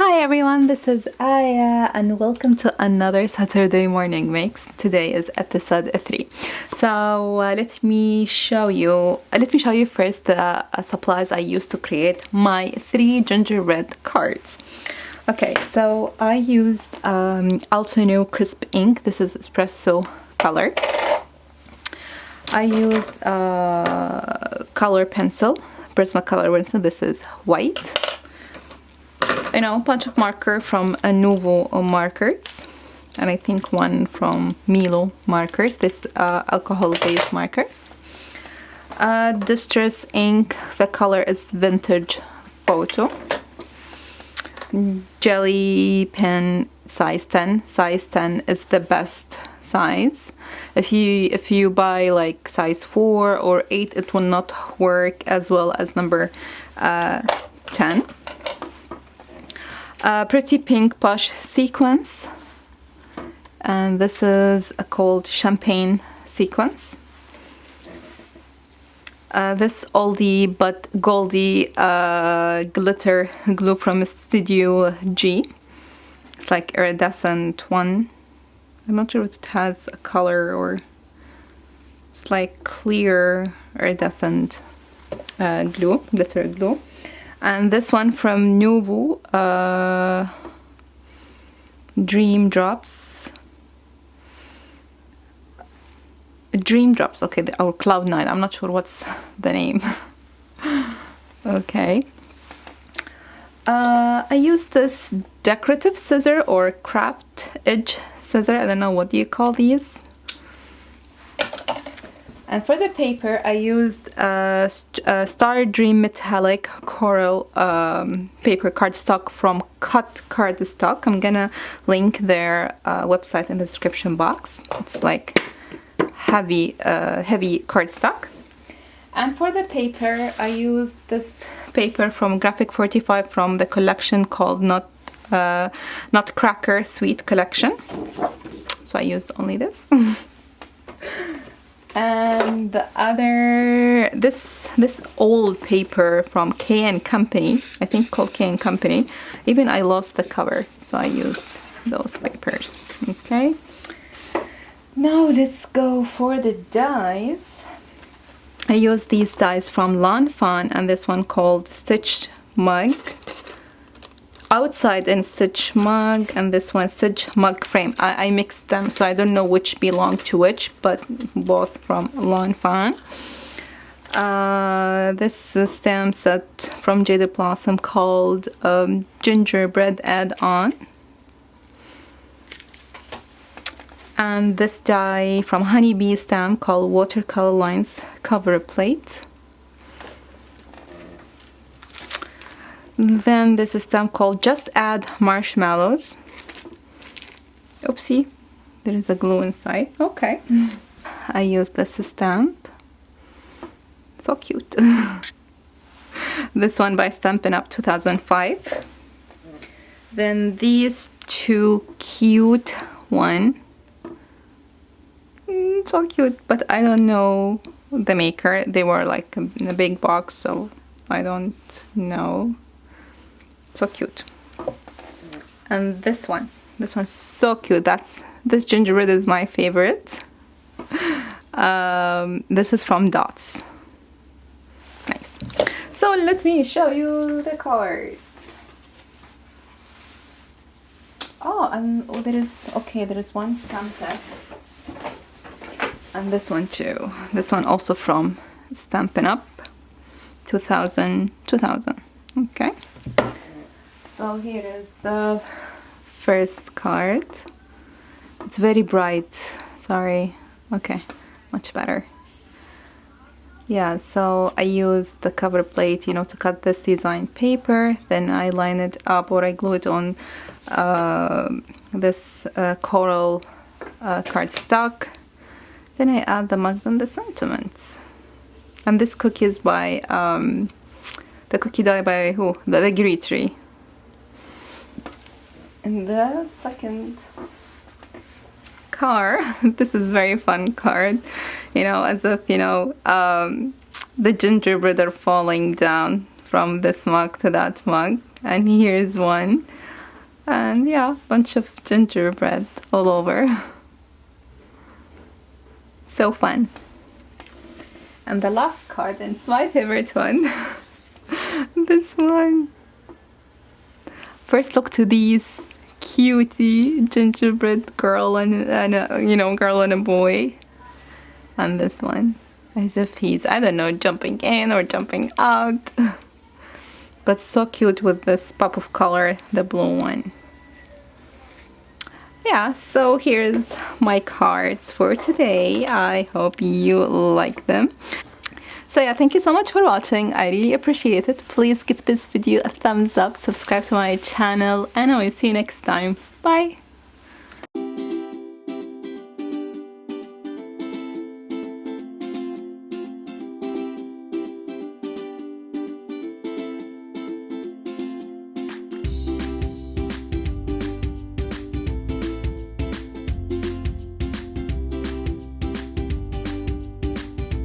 Hi everyone, this is Aya and welcome to another Saturday morning mix. Today is episode 3. So let me show you first the supplies I used to create my 3 gingerbread cards. Okay, so I used Altenew crisp ink. This is espresso color. I used color pencil, Prismacolor pencil. This is white. A bunch of marker from Norwoods markers, and I think one from Milo markers. This alcohol-based markers. Distress ink. The color is vintage photo. Jelly pen size 10. Size 10 is the best size. If you buy like size 4 or 8, it will not work as well as number 10. Pretty pink plush sequence, and this is called champagne sequence. This oldie but goldie glitter glue from Studio G. It's like iridescent one. I'm not sure if it has a color or it's like clear iridescent glitter glue. And this one from Norwoods, Dream Drops, okay, or Cloud 9, I'm not sure what's the name. Okay. I use this decorative scissor or craft edge scissor, I don't know, what do you call these? And for the paper, I used Star Dream Metallic Coral paper cardstock from Cut Cardstock. I'm gonna link their website in the description box. It's like heavy cardstock. And for the paper, I used this paper from Graphic 45 from the collection called Nutcracker Sweet Collection. So I used only this. And the other, this old paper from K & Company, I think called K & Company. Even I lost the cover, so I used those papers. Okay. Now let's go for the dies. I used these dies from Lawn Fawn, and this one called Stitch Mug. Outside in Stitch Mug, and this one Stitch Mug Frame. I mixed them, so I don't know which belong to which, but both from Lawn Fawn. This is a stamp set from Jaded Blossom called Gingerbread Add-on. And this die from Honeybee stamp called Watercolor Lines Cover Plate. Then this is stamp called Just Add Marshmallows. Oopsie, there is a glue inside. Okay. I used this stamp. So cute. This one by Stampin' Up 2005. Then these two cute one. So cute, but I don't know the maker. They were like in a big box, so I don't know. So cute. And this one's so cute. This gingerbread is my favorite. This is from Dots. Nice. So let me show you the cards. Oh, and there is one stamp set. And this one too. This one also from Stampin' Up 2000. Okay. So here is the first card. It's very bright. Sorry. Okay, much better. Yeah, so I used the cover plate, to cut this design paper. Then I line it up, or I glue it on this coral cardstock. Then I add the mugs and the sentiments. And this cookie is by the cookie die by who? The Gree Tree. And the second card, this is very fun card, as if the gingerbread are falling down from this mug to that mug. And here's one And yeah, bunch of gingerbread all over. So fun. And the last card, and it's my favorite one. This one. First look to these cutie gingerbread girl and girl and a boy. And this one, as if he's, I don't know, jumping in or jumping out. But so cute with this pop of color, the blue one. Yeah, so here's my cards for today. I hope you like them. So yeah, thank you so much for watching. I really appreciate it. Please give this video a thumbs up, subscribe to my channel, and I will see you next time. Bye!